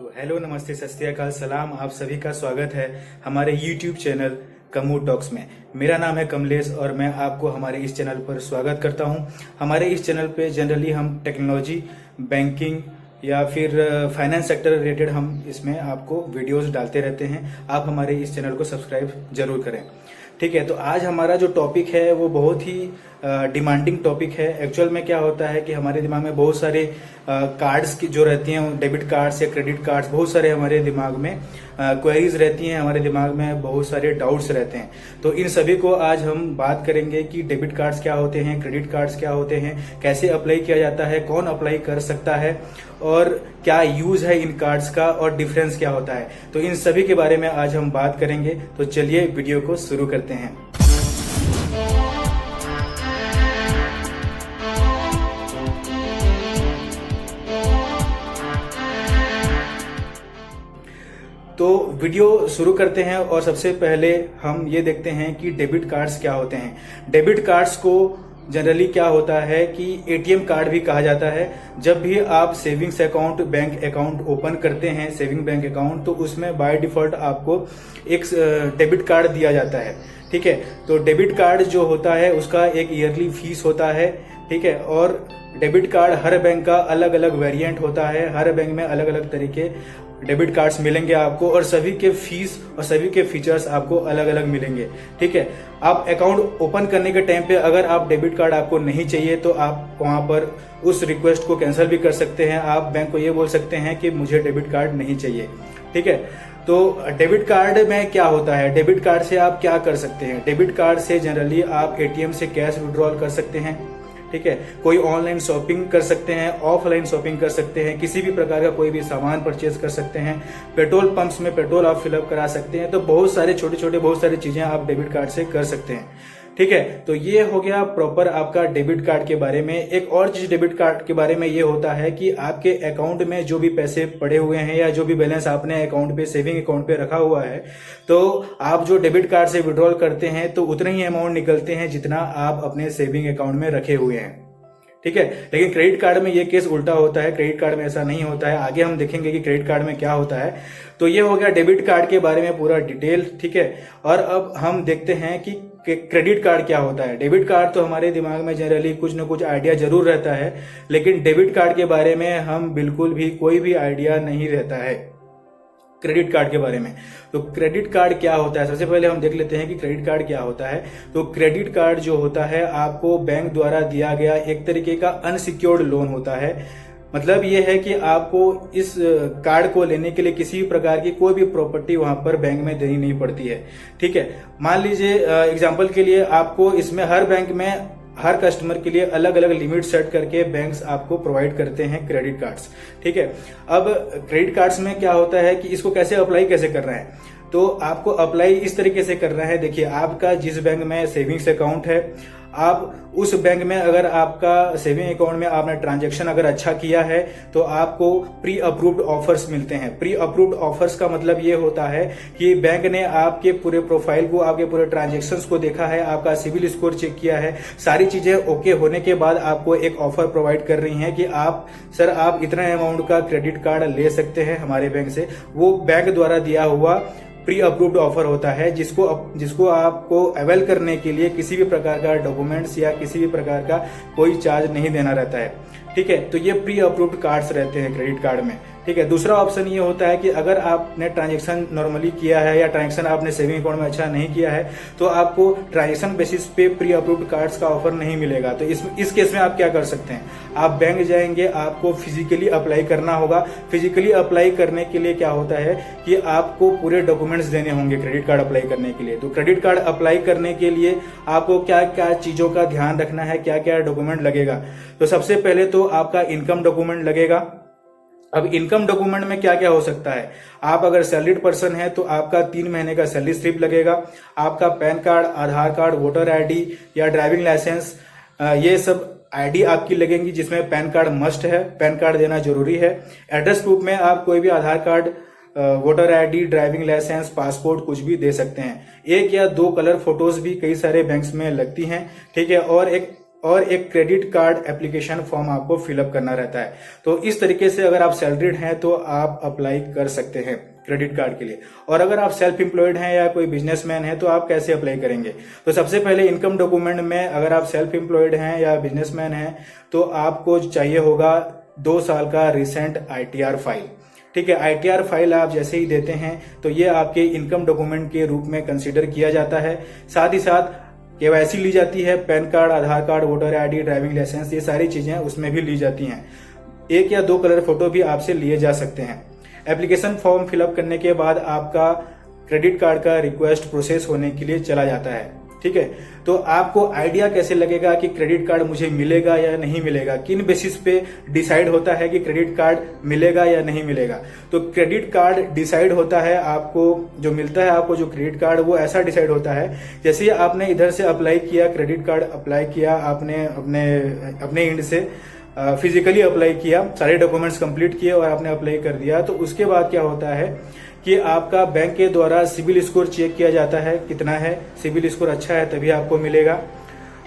तो हेलो, नमस्ते, सत श्री अकाल, सलाम। आप सभी का स्वागत है हमारे YouTube चैनल कमू टॉक्स में। मेरा नाम है कमलेश और मैं आपको हमारे इस चैनल पर स्वागत करता हूं। हमारे इस चैनल पे जनरली हम टेक्नोलॉजी, बैंकिंग या फिर फाइनेंस सेक्टर रिलेटेड हम इसमें आपको वीडियोस डालते रहते हैं। आप हमारे इस चैनल को सब्सक्राइब जरूर करें। ठीक है, तो आज हमारा जो टॉपिक है वो बहुत ही डिमांडिंग टॉपिक है। एक्चुअल में क्या होता है कि हमारे दिमाग में बहुत सारे कार्ड्स की जो रहती हैं, डेबिट कार्ड्स या क्रेडिट कार्ड्स, बहुत सारे हमारे दिमाग में क्वेरीज रहती हैं, हमारे दिमाग में बहुत सारे डाउट्स रहते हैं। तो इन सभी को आज हम बात करेंगे कि डेबिट कार्ड्स क्या होते हैं, क्रेडिट कार्ड्स क्या होते हैं, कैसे अप्लाई किया जाता है, कौन अप्लाई कर सकता है और क्या यूज है इन कार्ड्स का और डिफरेंस क्या होता है। तो इन सभी के बारे में आज हम बात करेंगे। तो चलिए वीडियो को शुरू करते हैं। तो वीडियो शुरू करते हैं और सबसे पहले हम ये देखते हैं कि डेबिट कार्ड्स क्या होते हैं। डेबिट कार्ड्स को जनरली क्या होता है कि एटीएम कार्ड भी कहा जाता है। जब भी आप savings account, bank account open करते हैं, सेविंग बैंक अकाउंट, तो उसमें बाय डिफॉल्ट आपको एक डेबिट कार्ड दिया जाता है। ठीक है, तो डेबिट कार्ड जो होता है उसका एक ईयरली फीस होता है। ठीक है, और डेबिट कार्ड हर बैंक का अलग अलग वेरिएंट होता है। हर बैंक में अलग अलग तरीके डेबिट कार्ड्स मिलेंगे आपको और सभी के फीस और सभी के फीचर्स आपको अलग अलग मिलेंगे। ठीक है, आप अकाउंट ओपन करने के टाइम पे अगर आप डेबिट कार्ड आपको नहीं चाहिए तो आप वहां पर उस रिक्वेस्ट को कैंसिल भी कर सकते हैं। आप बैंक को ये बोल सकते हैं कि मुझे डेबिट कार्ड नहीं चाहिए। ठीक है, तो डेबिट कार्ड में क्या होता है, डेबिट कार्ड से आप क्या कर सकते हैं। डेबिट कार्ड से जनरली आप एटीएम से कैश विड्रॉल कर सकते हैं। ठीक है, कोई ऑनलाइन शॉपिंग कर सकते हैं, ऑफलाइन शॉपिंग कर सकते हैं, किसी भी प्रकार का कोई भी सामान परचेज कर सकते हैं, पेट्रोल पंप्स में पेट्रोल आप फिलअप करा सकते हैं। तो बहुत सारे छोटे बहुत सारी चीजें आप डेबिट कार्ड से कर सकते हैं। ठीक है, तो ये हो गया प्रॉपर आपका डेबिट कार्ड के बारे में। एक और चीज डेबिट कार्ड के बारे में ये होता है कि आपके अकाउंट में जो भी पैसे पड़े हुए हैं या जो भी बैलेंस आपने अकाउंट पे, सेविंग अकाउंट पे रखा हुआ है, तो आप जो डेबिट कार्ड से विड्रॉल करते हैं तो उतने ही अमाउंट निकलते हैं जितना आप अपने सेविंग अकाउंट में रखे हुए हैं। ठीक है, लेकिन क्रेडिट कार्ड में ये केस उल्टा होता है। क्रेडिट कार्ड में ऐसा नहीं होता है। आगे हम देखेंगे कि क्रेडिट कार्ड में क्या होता है। तो ये हो गया डेबिट कार्ड के बारे में पूरा डिटेल। ठीक है, और अब हम देखते हैं कि क्रेडिट कार्ड क्या होता है। डेबिट कार्ड तो हमारे दिमाग में जनरली कुछ न कुछ आइडिया जरूर रहता है, लेकिन डेबिट कार्ड के बारे में हम बिल्कुल भी कोई भी आइडिया नहीं रहता है क्रेडिट कार्ड के बारे में। तो क्रेडिट कार्ड क्या होता है, सबसे पहले हम देख लेते हैं कि क्रेडिट कार्ड क्या होता है। तो क्रेडिट कार्ड जो होता है आपको बैंक द्वारा दिया गया एक तरीके का अनसिक्योर्ड लोन होता है। मतलब ये है कि आपको इस कार्ड को लेने के लिए किसी भी प्रकार की कोई भी प्रॉपर्टी वहां पर बैंक में देनी नहीं पड़ती है। ठीक है, मान लीजिए एग्जांपल के लिए आपको इसमें हर बैंक में हर कस्टमर के लिए अलग अलग लिमिट सेट करके बैंक्स आपको प्रोवाइड करते हैं क्रेडिट कार्ड्स। ठीक है, अब क्रेडिट कार्ड्स में क्या होता है कि इसको कैसे अप्लाई कैसे करना है। तो आपको अप्लाई इस तरीके से करना है। देखिए, आपका जिस बैंक में सेविंग्स अकाउंट है, आप उस बैंक में अगर आपका सेविंग अकाउंट में आपने ट्रांजैक्शन अगर अच्छा किया है तो आपको प्री अप्रूव्ड ऑफर्स मिलते हैं। प्री अप्रूव्ड ऑफर्स का मतलब ये होता है कि बैंक ने आपके पूरे प्रोफाइल को, आपके पूरे ट्रांजैक्शंस को देखा है, आपका सिविल स्कोर चेक किया है, सारी चीजें ओके होने के बाद आपको एक ऑफर प्रोवाइड कर रही हैं कि आप इतना अमाउंट का क्रेडिट कार्ड ले सकते हैं हमारे बैंक से। वो बैंक द्वारा दिया हुआ प्री अप्रूव्ड ऑफर होता है, जिसको आपको अवेल करने के लिए किसी भी प्रकार का डॉक्यूमेंट्स या किसी भी प्रकार का कोई चार्ज नहीं देना रहता है। ठीक है, तो ये प्री अप्रूव्ड कार्ड्स रहते हैं क्रेडिट कार्ड में। ठीक है, दूसरा ऑप्शन ये होता है कि अगर आपने ट्रांजैक्शन नॉर्मली किया है या ट्रांजैक्शन आपने सेविंग अकाउंट में अच्छा नहीं किया है तो आपको ट्रांजैक्शन बेसिस पे प्री अप्रूव्ड कार्ड्स का ऑफर नहीं मिलेगा। तो इस केस में आप क्या कर सकते हैं, आप बैंक जाएंगे, आपको फिजिकली अप्लाई करना होगा। फिजिकली अप्लाई करने के लिए क्या होता है कि आपको पूरे डॉक्यूमेंट्स देने होंगे क्रेडिट कार्ड अप्लाई करने के लिए। तो क्रेडिट कार्ड अप्लाई करने के लिए आपको क्या क्या चीजों का ध्यान रखना है, क्या क्या डॉक्यूमेंट लगेगा। तो सबसे पहले तो आपका इनकम डॉक्यूमेंट लगेगा। अब इनकम डॉक्यूमेंट में क्या क्या हो सकता है, आप अगर सैलरीड पर्सन है तो आपका 3 महीने का सैलरी स्लिप लगेगा, आपका PAN card, Aadhaar card, voter ID या ड्राइविंग लाइसेंस, ये सब आईडी आपकी लगेंगी जिसमें पैन कार्ड मस्ट है, पैन कार्ड देना जरूरी है। एड्रेस प्रूफ में आप कोई भी Aadhaar card, voter ID, driving licence, passport कुछ भी दे सकते हैं। 1 या 2 कलर फोटोज भी कई सारे बैंक्स में लगती हैं। ठीक है, और एक और एक क्रेडिट कार्ड एप्लीकेशन फॉर्म आपको फिलअप करना रहता है। तो इस तरीके से अगर आप सैलरीड हैं तो आप अप्लाई कर सकते हैं क्रेडिट कार्ड के लिए। और अगर आप सेल्फ एम्प्लॉयड हैं या कोई बिजनेसमैन है तो आप कैसे अप्लाई करेंगे? तो सबसे पहले इनकम डॉक्यूमेंट में अगर आप सेल्फ एम्प्लॉयड हैं या बिजनेसमैन हैं तो आपको चाहिए होगा 2 साल का रिसेंट ITR फाइल। ठीक है, ITR फाइल आप जैसे ही देते हैं तो ये आपके इनकम डॉक्यूमेंट के रूप में कंसिडर किया जाता है। साथ ही साथ KYC ली जाती है, PAN card, Aadhaar card, voter ID, driving licence, ये सारी चीजें उसमें भी ली जाती हैं। 1 या 2 कलर फोटो भी आपसे लिए जा सकते हैं। एप्लीकेशन फॉर्म फिलअप करने के बाद आपका क्रेडिट कार्ड का रिक्वेस्ट प्रोसेस होने के लिए चला जाता है। ठीक है, तो आपको आइडिया कैसे लगेगा कि क्रेडिट कार्ड मुझे मिलेगा या नहीं मिलेगा? किन बेसिस पे डिसाइड होता है कि क्रेडिट कार्ड मिलेगा या नहीं मिलेगा? तो क्रेडिट कार्ड डिसाइड होता है, आपको जो मिलता है, आपको जो क्रेडिट कार्ड वो ऐसा डिसाइड होता है जैसे ही आपने इधर से अप्लाई किया, क्रेडिट कार्ड अप्लाई किया, आपने अपने एंड से फिजिकली अप्लाई किया, सारे डॉक्यूमेंट्स कंप्लीट किए और आपने अप्लाई कर दिया, तो उसके बाद क्या होता है कि आपका बैंक के द्वारा सिबिल स्कोर चेक किया जाता है, कितना है, सिबिल स्कोर अच्छा है तभी आपको मिलेगा।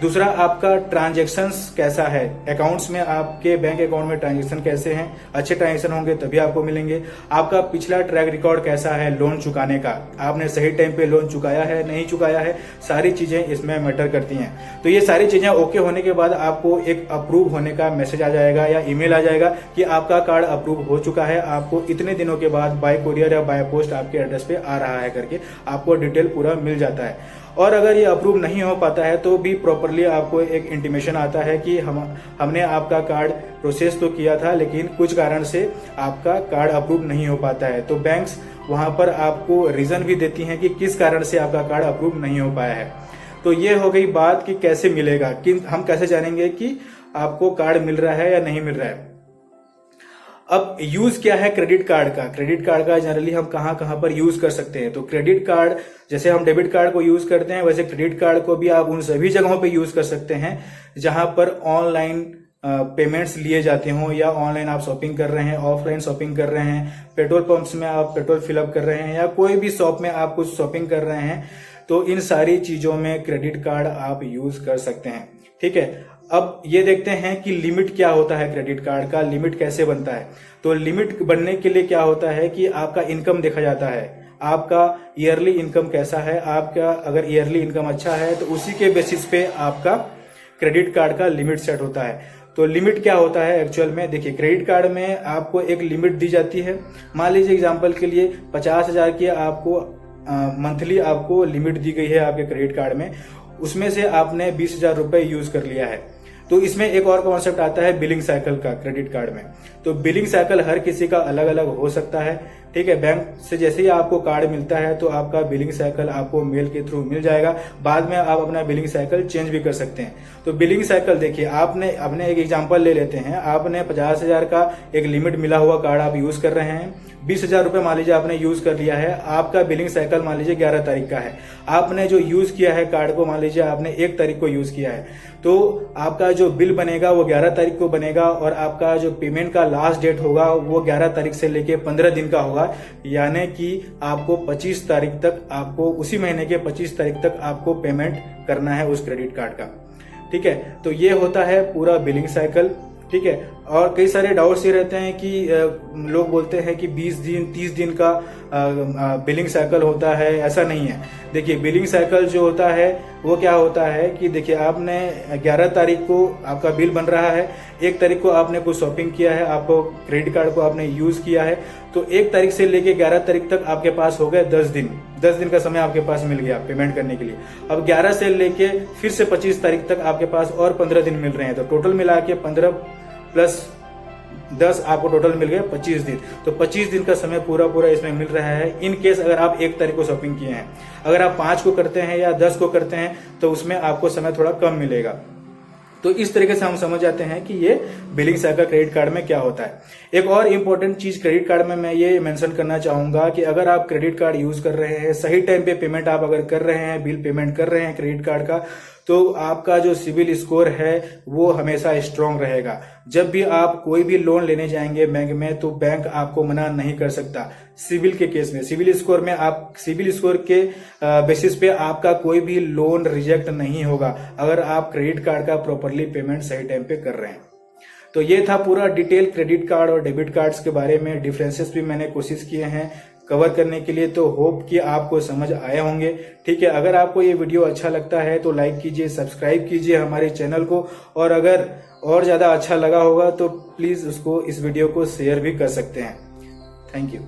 दूसरा, आपका ट्रांजैक्शंस कैसा है, अकाउंट्स में आपके बैंक अकाउंट में ट्रांजैक्शन कैसे हैं, अच्छे ट्रांजैक्शन होंगे तभी आपको मिलेंगे। आपका पिछला ट्रैक रिकॉर्ड कैसा है लोन चुकाने का, आपने सही टाइम पे लोन चुकाया है, नहीं चुकाया है, सारी चीजें इसमें मैटर करती हैं। तो ये सारी चीजें ओके होने के बाद आपको एक अप्रूव होने का मैसेज आ जाएगा या ईमेल आ जाएगा कि आपका कार्ड अप्रूव हो चुका है, आपको इतने दिनों के बाद बाय कोरियर या बाय पोस्ट आपके एड्रेस पे आ रहा है करके आपको डिटेल पूरा मिल जाता है। और अगर ये अप्रूव नहीं हो पाता है तो भी प्रॉपरली आपको एक इंटीमेशन आता है कि हमने आपका कार्ड प्रोसेस तो किया था लेकिन कुछ कारण से आपका कार्ड अप्रूव नहीं हो पाता है। तो बैंक्स वहां पर आपको रीजन भी देती हैं कि किस कारण से आपका कार्ड अप्रूव नहीं हो पाया है। तो ये हो गई बात कि कैसे मिलेगा, कि हम कैसे जानेंगे कि आपको कार्ड मिल रहा है या नहीं मिल रहा है। अब यूज क्या है क्रेडिट कार्ड का? क्रेडिट कार्ड का जनरली हम कहां कहां पर यूज कर सकते हैं? तो क्रेडिट कार्ड, जैसे हम डेबिट कार्ड को यूज करते हैं वैसे क्रेडिट कार्ड को भी आप उन सभी जगहों पे यूज कर सकते हैं जहां पर ऑनलाइन पेमेंट्स लिए जाते हों, या ऑनलाइन आप शॉपिंग कर रहे हैं, ऑफलाइन शॉपिंग कर रहे हैं, पेट्रोल पंप्स में आप पेट्रोल फिलअप कर रहे हैं, या कोई भी शॉप में आप कुछ शॉपिंग कर रहे हैं, तो इन सारी चीजों में क्रेडिट कार्ड आप यूज कर सकते हैं। ठीक है, अब ये देखते हैं कि लिमिट क्या होता है क्रेडिट कार्ड का, लिमिट कैसे बनता है। तो लिमिट बनने के लिए क्या होता है कि आपका इनकम देखा जाता है, आपका ईयरली इनकम कैसा है। आपका अगर ईयरली इनकम अच्छा है तो उसी के बेसिस पे आपका क्रेडिट कार्ड का लिमिट सेट होता है। तो लिमिट क्या होता है एक्चुअल में? देखिए, क्रेडिट कार्ड में आपको एक लिमिट दी जाती है। मान लीजिए एग्जांपल के लिए 50,000 की आपको मंथली आपको लिमिट दी गई है आपके क्रेडिट कार्ड में, उसमें से आपने 20,000 रुपए यूज कर लिया है। तो इसमें एक और कॉन्सेप्ट आता है बिलिंग साइकिल का क्रेडिट कार्ड में। तो बिलिंग साइकिल हर किसी का अलग अलग हो सकता है। ठीक है, बैंक से जैसे ही आपको कार्ड मिलता है तो आपका बिलिंग साइकिल आपको मेल के थ्रू मिल जाएगा। बाद में आप अपना बिलिंग साइकिल चेंज भी कर सकते हैं। तो बिलिंग साइकिल देखिए, आपने एक एग्जांपल ले लेते हैं, आपने 50,000 का एक लिमिट मिला हुआ कार्ड आप यूज कर रहे हैं, 20,000 रुपए मान लीजिए आपने यूज कर लिया है। आपका बिलिंग साइकिल मान लीजिए 11 तारीख का है, आपने जो यूज किया है कार्ड को मान लीजिए आपने 1 तारीख को यूज किया है, तो आपका जो बिल बनेगा वो 11 तारीख को बनेगा और आपका जो पेमेंट का लास्ट डेट होगा वो 11 तारीख से लेके 15 दिन का होगा। यानी कि आपको 25 तारीख तक, आपको उसी महीने के 25 तारीख तक आपको पेमेंट करना है उस क्रेडिट कार्ड का। ठीक है, तो ये होता है पूरा बिलिंग साइकिल। ठीक है, और कई सारे डाउट्स ये रहते हैं कि लोग बोलते हैं कि 20 दिन 30 दिन का बिलिंग साइकिल होता है, ऐसा नहीं है। देखिए, बिलिंग साइकिल जो होता है वो क्या होता है कि देखिए, आपने 11 तारीख को आपका बिल बन रहा है, 1 तारीख को आपने कुछ शॉपिंग किया है, आपको क्रेडिट कार्ड को आपने यूज किया है, तो 1 तारीख से लेके 11 तारीख तक आपके पास हो गए 10 दिन। 10 दिन का समय आपके पास मिल गया पेमेंट करने के लिए। अब 11 से लेके फिर से 25 तारीख तक आपके पास और 15 दिन मिल रहे हैं, तो टोटल मिला के 15 प्लस 10 आपको टोटल मिल गए 25 दिन। तो 25 दिन का समय पूरा इसमें मिल रहा है। इन केस अगर आप 1 तारीख को शॉपिंग किए हैं, अगर आप 5 को करते हैं या 10 को करते हैं तो उसमें आपको समय थोड़ा कम मिलेगा। तो इस तरीके से हम समझ जाते हैं कि ये बिलिंग साइकिल क्रेडिट कार्ड में क्या होता है। एक और इम्पोर्टेंट चीज क्रेडिट कार्ड में मैं ये मेंशन करना चाहूंगा कि अगर आप क्रेडिट कार्ड यूज कर रहे हैं, सही टाइम पे पेमेंट आप अगर कर रहे हैं, बिल पेमेंट कर रहे हैं क्रेडिट कार्ड का, तो आपका जो सिबिल स्कोर है वो हमेशा स्ट्रांग रहेगा। जब भी आप कोई भी लोन लेने जाएंगे बैंक में तो बैंक आपको मना नहीं कर सकता। सिविल के केस में, सिविल स्कोर में, आप सिविल स्कोर के बेसिस पे आपका कोई भी लोन रिजेक्ट नहीं होगा अगर आप क्रेडिट कार्ड का प्रॉपरली पेमेंट सही टाइम पे कर रहे हैं। तो ये था पूरा डिटेल क्रेडिट कार्ड और डेबिट कार्ड्स के बारे में। डिफरेंसेस भी मैंने कोशिश किए हैं कवर करने के लिए, तो होप कि आपको समझ आए होंगे। ठीक है, अगर आपको ये वीडियो अच्छा लगता है तो लाइक कीजिए, सब्सक्राइब कीजिए हमारे चैनल को, और अगर और ज्यादा अच्छा लगा होगा तो प्लीज इस वीडियो को शेयर भी कर सकते हैं। Thank you.